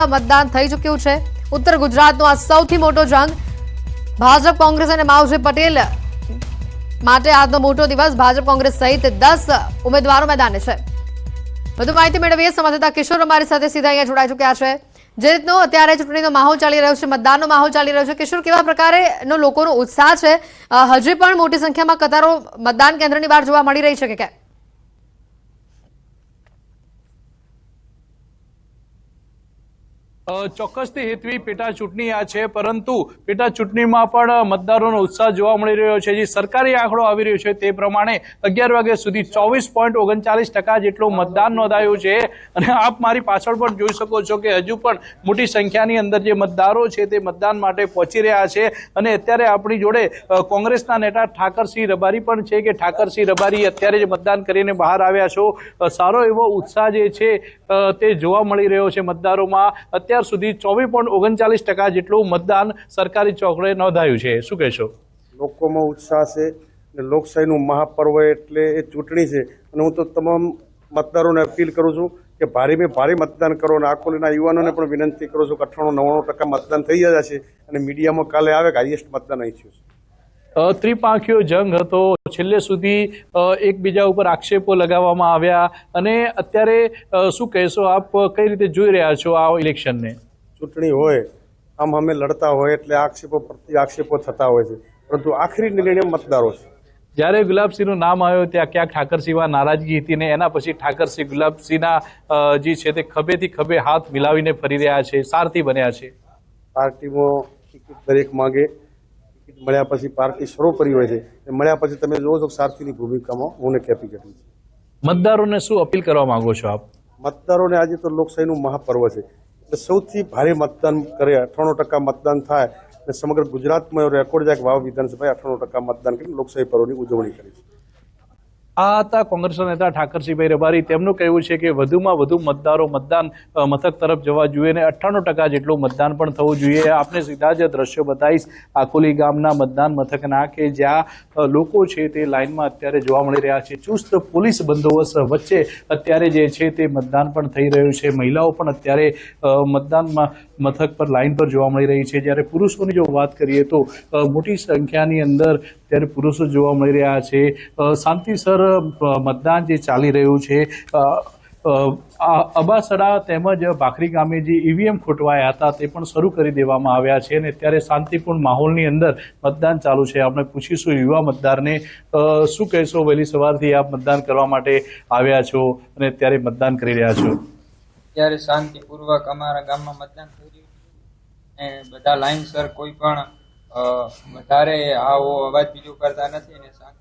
મતદાન થઈ ચૂક્યું છે। ઉત્તર ગુજરાતનો આ સૌથી મોટો જંગ ભાજપ કોંગ્રેસ અને માવજી પટેલ માટે આજનો મોટો દિવસ। ભાજપ કોંગ્રેસ સહિત 10 ઉમેદવારો મેદાને છે। વધુ માહિતી મેળવીએ સંવાદદાતા કિશોર અમારી સાથે સીધા અહીંયા જોડાઈ ચૂક્યા છે। જે રીતનો અત્યારે ચૂંટણીનો માહોલ ચાલી રહ્યો છે, મતદાનનો માહોલ ચાલી રહ્યો છે, કિશોર કેવા પ્રકારેનો લોકોનો ઉત્સાહ છે? હજી પણ મોટી સંખ્યામાં કતારો મતદાન કેન્દ્રની બહાર જોવા મળી રહી છે કે કેમ? ચોક્કસથી હેતવી પેટા ચૂંટણી આ છે, પરંતુ પેટા ચૂંટણીમાં પણ મતદારોનો ઉત્સાહ જોવા મળી રહ્યો છે। જે સરકારી આંકડો આવી રહ્યો છે તે પ્રમાણે 11 વાગ્યા સુધી 24.39% જેટલું મતદાન નોંધાયું છે। અને આપ મારી પાછળ પણ જોઈ શકો છો કે હજુ પણ મોટી સંખ્યાની અંદર જે મતદારો છે તે મતદાન માટે પહોંચી રહ્યા છે। અને અત્યારે આપણી જોડે કોંગ્રેસના નેતા ઠાકરસિંહ રબારી પણ છે કે ઠાકરસિંહ રબારી અત્યારે જ મતદાન કરીને બહાર આવ્યા છો। સારો એવો ઉત્સાહ જે છે તે જોવા મળી રહ્યો છે મતદારોમાં। અત્યાર સુધી 24.39% જેટલું મતદાન સરકારી ચોકડે નોંધાયું છે। શું કહેશો? લોકોમાં ઉત્સાહ છે અને લોકશાહીનું મહાપર્વ એટલે એ ચૂંટણી છે। અને હું તો તમામ મતદારોને અપીલ કરું છું કે ભારેમાં ભારે મતદાન કરો અને આકોલીના યુવાનોને પણ વિનંતી કરું છું કે 98-99% મતદાન થઈ ગયા છે। અને મીડિયામાં કાલે આવે કે હાઈએસ્ટ મતદાન અહીં થયું છે। ત્રિપાંખીયો જંગ હતો, છેલ્લે સુધી એકબીજા ઉપર આક્ષેપો લગાવવામાં આવ્યા, અને અત્યારે શું કહેશો આપ, કઈ રીતે જોઈ રહ્યા છો આ ઇલેક્શનને? ચૂંટણી હોય આમ અમે લડતા હોય એટલે આક્ષેપો પ્રતિ આક્ષેપો થતા હોય છે, પરંતુ આખરી નિર્ણય મતદારો છે। જ્યારે ગુલાબસિંહનું નામ આવ્યું ત્યાં ક્યાંક ઠાકરસિંહમાં નારાજગી હતી, ને એના પછી ઠાકરસિંહ ગુલાબસિંહના જે છે તે ખભેથી ખભે હાથ મિલાવીને ફરી રહ્યા છે, સારથી બન્યા છે। પાર્ટીમાં ટિકિટ દરેક માગે, ટિકિટ મળ્યા પછી પાર્ટી સર્વોપરી હોય છે। મળ્યા પછી તમે જોવો છો સારથીની ભૂમિકામાં હું કેપિટલ છે। મતદારોને શું અપીલ કરવા માંગો છો આપ? મતદારોને આજે તો લોકશાહીનું મહાપર્વ છે એટલે સૌથી ભારે મતદાન કરે, 98% મતદાન થાય અને સમગ્ર ગુજરાતમાં રેકોર્ડ જાય કે વાવ વિધાનસભાએ 98% મતદાન કરી લોકશાહી પર્વની ઉજવણી કરી છે। આ હતા કોંગ્રેસના નેતા ઠાકરસિંહભાઈ રબારી। તેમનું કહેવું છે કે વધુમાં વધુ મતદારો મતદાન મથક તરફ જવા જોઈએ અને 98% જેટલું મતદાન પણ થવું જોઈએ। આપને સીધા જ દ્રશ્યો બતાવીશ આકોલી ગામના મતદાન મથકના, કે જ્યાં લોકો છે તે લાઇનમાં અત્યારે જોવા મળી રહ્યા છે। ચુસ્ત પોલીસ બંદોબસ્ત વચ્ચે અત્યારે જે છે તે મતદાન પણ થઈ રહ્યું છે। મહિલાઓ પણ અત્યારે મતદાન મથક પર લાઇન પર જોવા મળી રહી છે। જ્યારે પુરુષોની જો વાત કરીએ તો મોટી સંખ્યાની અંદર ત્યારે પુરુષો જોવા મળી રહ્યા છે। શાંતિસર મતદાન જે ચાલી રહ્યું છે। અબાસડા તેમજ ભાખરી ગામે જે ઈવીએમ ખોટવાયા હતા તે પણ શરૂ કરી દેવામાં આવ્યા છે, અને અત્યારે શાંતિપૂર્ણ માહોલની અંદર મતદાન ચાલુ છે। આપણે પૂછીશું યુવા મતદારને, શું કહેશો? વહેલી સવારથી આપ મતદાન કરવા માટે આવ્યા છો અને અત્યારે મતદાન કરી રહ્યા છો? ત્યારે શાંતિપૂર્વક અમારા ગામમાં મતદાન થઈ રહ્યું છે અને બધા લાઈનસર, કોઈ પણ વધારે આવો અવાજ બીજો કરતા નથી અને શાંતિસર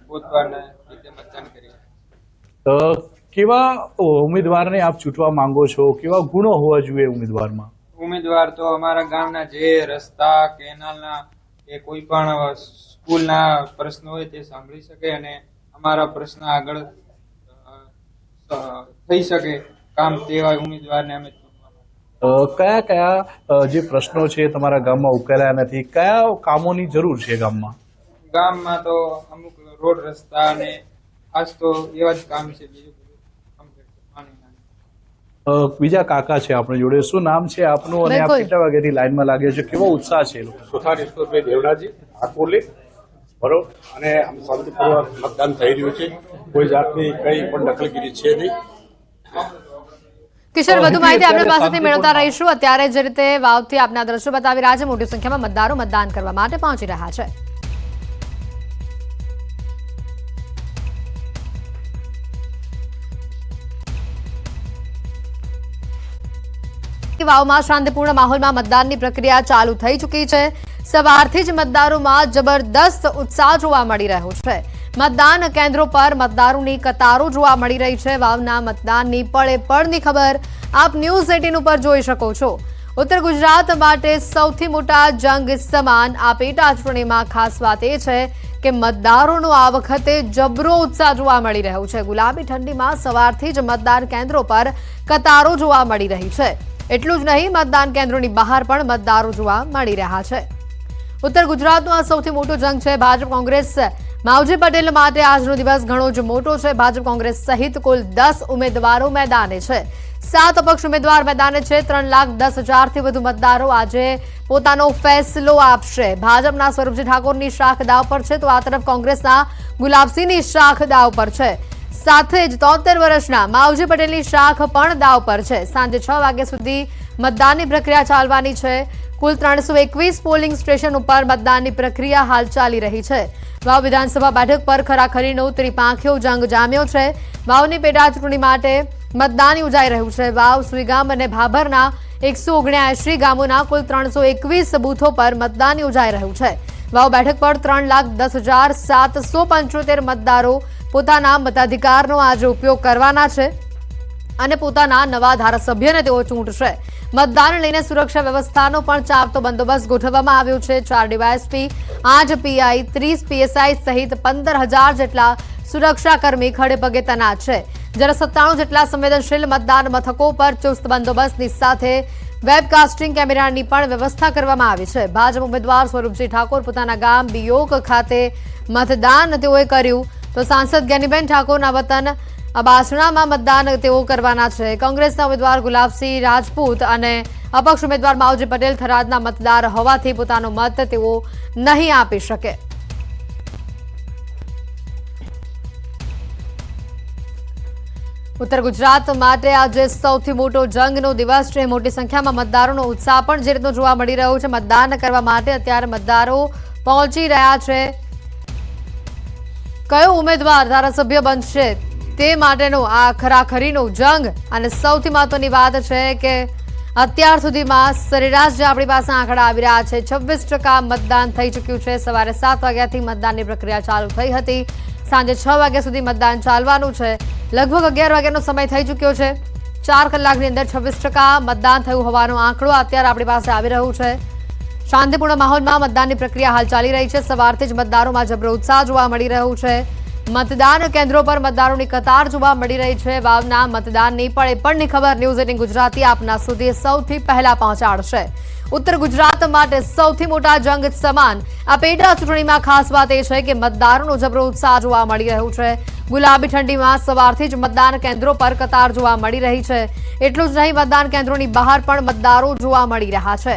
પોતપોતાના રીતે મતદાન કરી રહ્યા છે। કેવા ઉમેદવારને આપ ચૂંટવા માંગો છો? કેવા ગુણો હોવા જોઈએ ઉમેદવારમાં? ઉમેદવાર તો અમારા ગામના જે રસ્તા, કેનાલના કે કોઈ પણ સ્કૂલના પ્રશ્નો હોય તે સાંભળી શકે અને અમારા પ્રશ્ન આગળ થઈ શકે કામ, તેવા ઉમેદવારને અમે કયા કયા જે પ્રશ્નો છે તમારા ગામમાં ઉકેલાયા નથી? કયા કામોની જરૂર છે ગામમાં? ગામમાં તો અમુક રોડ, રસ્તા અને ખાસ તો એવા જ કામ છે। બીજું બીજા કાકા છે આપણી જોડે, શું નામ છે આપનું અને આપ કેટલા વાગ્યાથી લાઈનમાં લાગ્યા છો? કેવો ઉત્સાહ છે? સુથારેશ્વરભાઈ દેવડાજી આકોલી, બરોબર, અને શાંતિપૂર્વક મતદાન થઈ રહ્યું છે। કોઈ જાતની કઈ પણ દખલગીરી છે નહીં। કિશોર, વધુ માહિતી આપણી પાસેથી મેળવતા રહીશું। અત્યારે જે રીતે વાવથી આપના દ્રશ્યો બતાવી રહ્યા છે, મોટી સંખ્યામાં મતદારો મતદાન કરવા માટે પહોંચી રહ્યા છે। વાવમાં શાંતિપૂર્ણ માહોલમાં મતદાનની પ્રક્રિયા ચાલુ થઈ ચૂકી છે। સવારથી જ મતદારોમાં જબરદસ્ત ઉત્સાહ જોવા મળી રહ્યો છે। મતદાન કેન્દ્રો પર મતદારોની કતારો જોવા મળી રહી છે। વાવના મતદાનની પળે પળની ખબર આપ ન્યૂઝ 18 ઉપર જોઈ શકો છો। ઉત્તર ગુજરાત માટે સૌથી મોટા જંગ સમાન આ પેટા ચૂંટણીમાં ખાસ વાત એ છે કે મતદારોનો આ વખતે જબરો ઉત્સાહ જોવા મળી રહ્યો છે। ગુલાબી ઠંડીમાં સવારથી જ મતદાન કેન્દ્રો પર કતારો જોવા મળી રહી છે। એટલું જ નહીં, મતદાન કેન્દ્રોની બહાર પણ મતદારો જોવા મળી રહ્યા છે। ઉત્તર ગુજરાતનો આ સૌથી મોટો જંગ છે। ભાજપ કોંગ્રેસ માવજી પટેલ માટે આજનો દિવસ ઘણો જ મોટો છે। ભાજપ કોંગ્રેસ સહિત કુલ 10 ઉમેદવારો મેદાને છે। 7 અપક્ષ ઉમેદવાર મેદાને છે. 3,10,000થી વધુ મતદારો આજે પોતાનો ફેસલો આપશે. ભાજપના સ્વરૂપજી ઠાકોરની શાખ દાવ પર છે, તો આ તરફ કોંગ્રેસના ગુલાબસિંહની શાખ દાવ પર છે. સાથે જ 73 વર્ષના માવજી પટેલની શાખ પણ દાવ પર છે. સાંજે 6 વાગ્યા સુધી મતદાનની પ્રક્રિયા ચાલવાની છે. કુલ 321 પોલિંગ સ્ટેશન ઉપર મતદાનની પ્રક્રિયા હાલ ચાલી રહી છે. વાવ વિધાનસભા બેઠક પર ખરાખરીનો ત્રિપાંખીયો જંગ જામ્યો છે. વાવની પેટા ચૂંટણી માટે મતદાન યોજાઈ રહ્યું છે. વાવ, સુઈગામ અને ભાભરના 179 ગામોના કુલ 321 બૂથો પર મતદાન યોજાઈ રહ્યું છે. વાવ બેઠક પર 3,10,775 મતદારો પોતાના મતાધિકારનો આજે ઉપયોગ કરવાના છે અને પોતાના નવા ધારાસભ્યને તેઓ ચૂંટશે. મતદાન લઈને સુરક્ષા વ્યવસ્થાનો પણ ચાંપતો બંદોબસ્ત ગોઠવવામાં આવ્યો છે. 4 ડીવાયએસપી, 8 પીઆઈ, 30 પીએસઆઈ સહિત 15,000 જેટલા સુરક્ષાકર્મી ખડેપગે તૈનાત છે. જ્યારે 97 જેટલા સંવેદનશીલ મતદાન મથકો પર ચુસ્ત બંદોબસ્તની સાથે વેબકાસ્ટિંગ કેમેરાની પણ વ્યવસ્થા કરવામાં આવી છે. ભાજપ ઉમેદવાર સ્વરૂપજી ઠાકોર પોતાના ગામ બિયોક ખાતે મતદાન તેઓએ કર્યું, તો સાંસદ જ્ઞાનીબેન ઠાકોરના વતન બાસણામાં મતદાન તેઓ કરવાના છે. કોંગ્રેસના ઉમેદવાર ગુલાબસિંહ રાજપૂત અને અપક્ષ ઉમેદવાર માવજી પટેલ થરાદના મતદાર હોવાથી પોતાનો મત તેઓ નહીં આપી શકે. ઉત્તર ગુજરાત માટે આજે સૌથી મોટો જંગનો દિવસ છે. મોટી સંખ્યામાં મતદારોનો ઉત્સાહ પણ જે રીતનો જોવા મળી રહ્યો છે. મતદાન કરવા માટે અત્યારે મતદારો પહોંચી રહ્યા છે. કયો ઉમેદવાર ધારાસભ્ય બનશે તે માટેનો આ ખરાખરીનો જંગ. અને સૌથી મહત્વની વાત છે કે અત્યાર સુધીમાં સરેરાશ જે આપણી પાસે આંકડા આવી રહ્યા છે, 26% મતદાન થઈ ચૂક્યું છે. સવારે 7 વાગ્યાથી મતદાનની પ્રક્રિયા ચાલુ થઈ હતી. સાંજે 6 વાગ્યા સુધી મતદાન ચાલવાનું છે. લગભગ 11 વાગ્યાનો સમય થઈ ચૂક્યો છે. 4 કલાકની અંદર 26% મતદાન થયું હોવાનો આંકડો અત્યારે આપણી પાસે આવી રહ્યું છે. શાંતિપૂર્ણ માહોલમાં મતદાનની પ્રક્રિયા હાલ ચાલી રહી છે. સવારથી જ મતદારોમાં જબરો ઉત્સાહ જોવા મળી રહ્યો છે. મતદાન કેન્દ્રો પર મતદારોની કતાર જોવા મળી રહી છે. વાવના મતદાનની પળની ખબર ન્યૂઝ 18 ગુજરાતી આપના સુધી સૌથી પહેલા પહોંચાડશે. ઉત્તર ગુજરાત માટે સૌથી મોટા જંગ સમાન આ પેટા ચૂંટણીમાં ખાસ વાત એ છે કે મતદારોનો જબરો ઉત્સાહ જોવા મળી રહ્યો છે. ગુલાબી ઠંડીમાં સવારથી જ મતદાન કેન્દ્રો પર કતાર જોવા મળી રહી છે. એટલું જ નહીં, મતદાન કેન્દ્રોની બહાર પણ મતદારો જોવા મળી રહ્યા છે.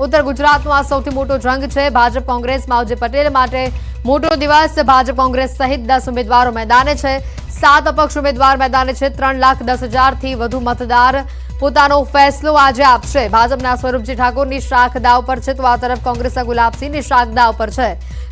ઉત્તર ગુજરાતનો આ સૌથી મોટો જંગ છે. ભાજપ કોંગ્રેસ માવજી પટેલ માટે મોટો દિવસ. ભાજપ કોંગ્રેસ સહિત 10 ઉમેદવારો મેદાને છે. 7 અપક્ષ ઉમેદવાર મેદાને છે. 3,10,000થી વધુ મતદાર પોતાનો ફેસલો આજે આપશે. ભાજપના સ્વરૂપજી ઠાકોરની શાખ દાવ પર છે, તો આ તરફ કોંગ્રેસના ગુલાબસિંહની શાખ દાવ પર છે.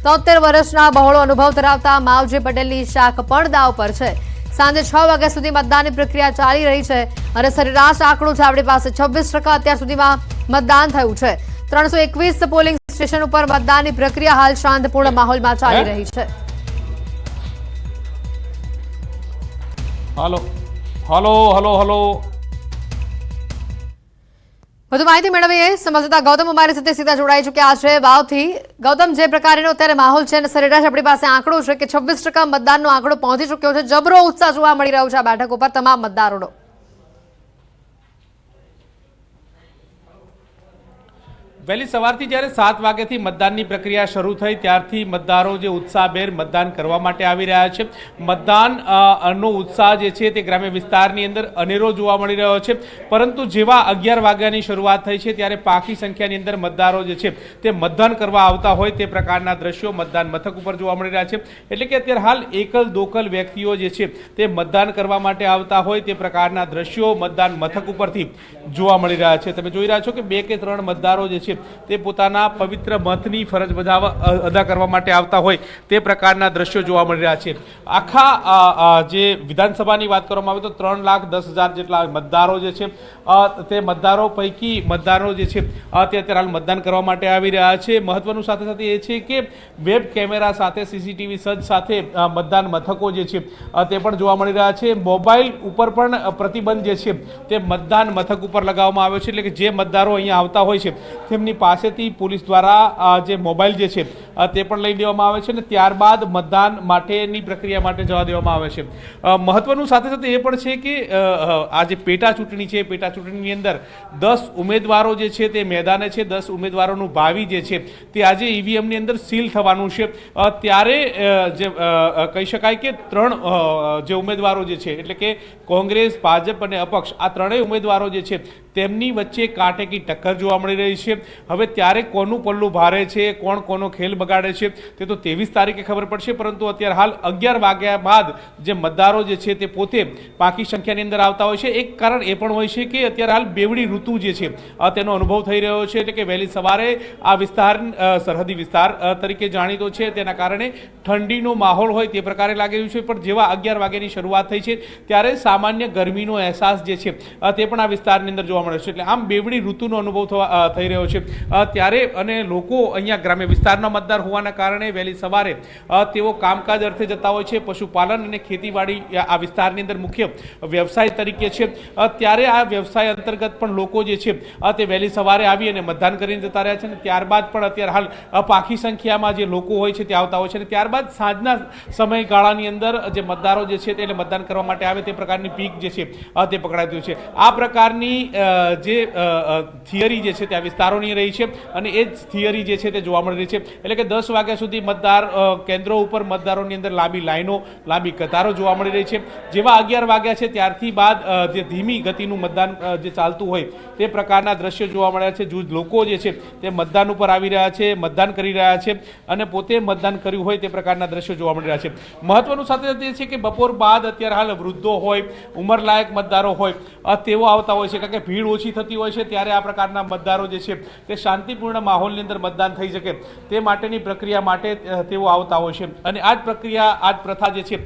73 વર્ષના બહોળો અનુભવ ધરાવતા માવજી પટેલની શાખ પણ દાવ પર છે. સાંજે 6 વાગ્યા સુધી મતદાનની પ્રક્રિયા ચાલી રહી છે અને સરેરાશ આંકડો છે આપણી પાસે 26% અત્યાર સુધીમાં મતદાન થયું છે. 321 પોલિંગ સ્ટેશન ઉપર મતદાનની પ્રક્રિયા હાલ શાંતિપૂર્ણ માહોલમાં ચાલી રહી છે. હલો હલો હલો હલો વધુ માહિતી મેળવીએ સંવાદદાતા ગૌતમ અમારી સાથે સીધા જોડાઈ ચૂક્યા છે વાવથી. ગૌતમ, જે પ્રકારનો અત્યારે માહોલ છે અને સરેરાશ આપણી પાસે આંકડો છે કે 26% મતદાનનો આંકડો પહોંચી ચૂક્યો છે. જબરો ઉત્સાહ જોવા મળી રહ્યો છે આ બેઠક ઉપર તમામ મતદારોનો. વહેલી સવારથી જ્યારે 7 વાગ્યાથી મતદાનની પ્રક્રિયા શરૂ થઈ ત્યારથી મતદારો જે ઉત્સાહભેર મતદાન કરવા માટે આવી રહ્યા છે. મતદાન નો ઉત્સાહ જે છે તે ગ્રામ્ય વિસ્તારની અંદર અનેરો જોવા મળી રહ્યો છે. પરંતુ જેવા 11 વાગ્યાની શરૂઆત થઈ છે ત્યારે પાકી સંખ્યાની અંદર મતદારો જે છે તે મતદાન કરવા આવતા હોય તે પ્રકારના દ્રશ્યો મતદાન મથક ઉપર જોવા મળી રહ્યા છે. એટલે કે અત્યારે હાલ એકલ દોકલ વ્યક્તિઓ જે છે તે મતદાન કરવા માટે આવતા હોય તે પ્રકારના દ્રશ્યો મતદાન મથક ઉપરથી જોવા મળી રહ્યા છે. તમે જોઈ રહ્યા છો કે 2 કે 3 મતદારો જે છે તે પોતાના પવિત્ર મતની ફરજ અદા કરવા માટે આવતા હોય તે પ્રકારના દ્રશ્યો જોવા મળી રહ્યા છે. આખા જે વિધાનસભાની વાત કરવામાં આવે તો 3,10,000 જેટલા મતદારો જે છે તે મતદારો પૈકી મતદારો જે છે તે અત્યારે હાલ મતદાન કરવા માટે આવી રહ્યા છે. મહત્વનું સાથે સાથે એ છે કે વેબ કેમેરા સાથે સીસીટીવી સજ્જ સાથે મતદાન મથકો જે છે તે પણ જોવા મળી રહ્યા છે. મોબાઈલ ઉપર પણ પ્રતિબંધ જે છે તે મતદાન મથક ઉપર લગાવવામાં આવ્યો છે. એટલે કે જે મતદારો અહીંયા આવતા હોય છે તેમને તેમની પાસેથી પોલીસ દ્વારા જે મોબાઈલ જે છે તે પણ લઈ લેવામાં આવે છે અને ત્યારબાદ મતદાન માટેની પ્રક્રિયા માટે જવા દેવામાં આવે છે. મહત્વનું સાથે સાથે એ પણ છે કે આ જે પેટા ચૂંટણી છે, પેટા ચૂંટણીની અંદર 10 ઉમેદવારો જે છે તે મેદાને છે. 10 ઉમેદવારોનું ભાવિ જે છે તે આજે ઈવીએમની અંદર સીલ થવાનું છે. ત્યારે જે કહી શકાય કે 3 જે ઉમેદવારો જે છે એટલે કે કોંગ્રેસ, ભાજપ અને અપક્ષ, આ ત્રણેય ઉમેદવારો જે છે તેમની વચ્ચે કાંટેકી ટક્કર જોવા મળી રહી છે. હવે ત્યારે કોનું પલ્લું ભારે છે, કોણ કોનો ખેલ બગાડે છે તે તો 23 તારીખે ખબર પડશે. પરંતુ અત્યારે હાલ 11 વાગ્યા બાદ જે મતદારો જે છે તે પોતે પાકી સંખ્યાની અંદર આવતા હોય છે. એક કારણ એ પણ હોય છે કે અત્યારે હાલ બેવડી ઋતુ જે છે તેનો અનુભવ થઈ રહ્યો છે. એટલે કે વહેલી સવારે આ વિસ્તાર સરહદી વિસ્તાર તરીકે જાણીતો છે, તેના કારણે ઠંડીનો માહોલ હોય તે પ્રકારે લાગી રહ્યું છે. પણ જેવા 11 વાગ્યાની શરૂઆત થઈ છે ત્યારે સામાન્ય ગરમીનો અહેસાસ જે છે તે પણ આ વિસ્તારની અંદર જોવા મળે છે. એટલે આમ બેવડી ઋતુનો અનુભવ થઈ રહ્યો છે. ત્યારે અને લોકો અહીંયા ગ્રામ્ય વિસ્તારના મતદાર હોવાના કારણે વહેલી સવારે તેઓ કામકાજ અર્થે જતા હોય છે. પશુપાલન અને ખેતીવાડી આ વિસ્તારની અંદર મુખ્ય વ્યવસાય તરીકે છે. ત્યારે આ વ્યવસાય અંતર્ગત પણ લોકો જે છે તે વહેલી સવારે આવી અને મતદાન કરીને જતા રહ્યા છે. અને ત્યારબાદ પણ અત્યારે હાલ પાકી સંખ્યામાં જે લોકો હોય છે તે આવતા હોય છે. અને ત્યારબાદ સાંજના સમયગાળાની અંદર જે મતદારો જે છે તે મતદાન કરવા માટે આવે તે પ્રકારની પીક જે છે તે પકડાતી હોય છે. આ પ્રકારની જે થિયરી જે છે તે આ વિસ્તારોની રહી છે અને એ જ થિયરી જે છે તે જોવા મળી રહી છે. એટલે કે 10 વાગ્યા સુધી મતદાર કેન્દ્રો ઉપર મતદારોની અંદર લાંબી લાઈનો, લાંબી કતારો જોવા મળી રહી છે. જેવા 11 વાગ્યા છે ત્યારથી બાદ જે ધીમી ગતિનું મતદાન જે ચાલતું હોય તે પ્રકારના દ્રશ્યો જોવા મળ્યા છે. લોકો જે છે તે મતદાન ઉપર આવી રહ્યા છે, મતદાન કરી રહ્યા છે અને પોતે મતદાન કર્યું હોય તે પ્રકારના દ્રશ્યો જોવા મળી રહ્યા છે. મહત્વનું સાથે સાથે એ છે કે બપોર બાદ અત્યારે હાલ વૃદ્ધો હોય, ઉંમરલાયક મતદારો હોય તેઓ આવતા હોય છે. કારણ કે ભીડ ઓછી થતી હોય છે ત્યારે આ પ્રકારના મતદારો જે છે તે શાંતિપૂર્ણ માહોલની અંદર મતદાન થઈ શકે તે માટેની પ્રક્રિયા માટે તેઓ આવતા હોય છે. અને આ જ પ્રક્રિયા, આ જ પ્રથા જે છે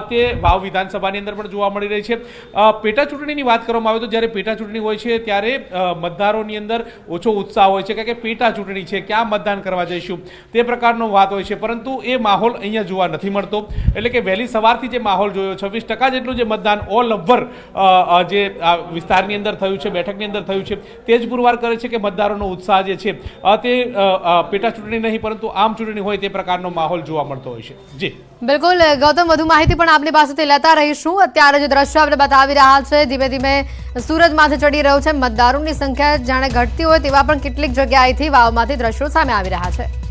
તે વાવ વિધાનસભાની અંદર પણ જોવા મળી રહી છે. પેટા ચૂંટણીની વાત કરવામાં આવે તો જ્યારે પેટા ચૂંટણી હોય છે ત્યારે મતદારોની અંદર ઓછો ઉત્સાહ હોય છે. કારણ કે પેટા ચૂંટણી છે, ક્યાં મતદાન કરવા જઈશું તે પ્રકારનો વાત હોય છે. પરંતુ એ માહોલ અહીંયા જોવા નથી મળતો. એટલે કે વહેલી સવારથી જે માહોલ જોયો, 26% જેટલું જે મતદાન ઓલ ઓવર જે વિસ્તારની અંદર થયું છે, બેઠકની અંદર થયું છે, તે જ પુરવાર કરે છે કે મતદારોનો ઉત્સાહ જે છે તે પેટા ચૂંટણી નહીં પરંતુ આમ ચૂંટણી હોય તે પ્રકારનો માહોલ જોવા મળતો હોય છે. જી બિલકુલ ગૌતમ, વધુ માહિતી પણ આપની પાસેથી લેતા રહીશું. અત્યારે જે દ્રશ્યો આપણે બતાવી રહ્યા છે, ધીમે ધીમે સૂરજ માથે ચડી રહ્યો છે, મતદારોની સંખ્યા જાણે ઘટતી હોય તેવા પણ કેટલીક જગ્યાએથી વાવમાંથી દ્રશ્યો સામે આવી રહ્યા છે.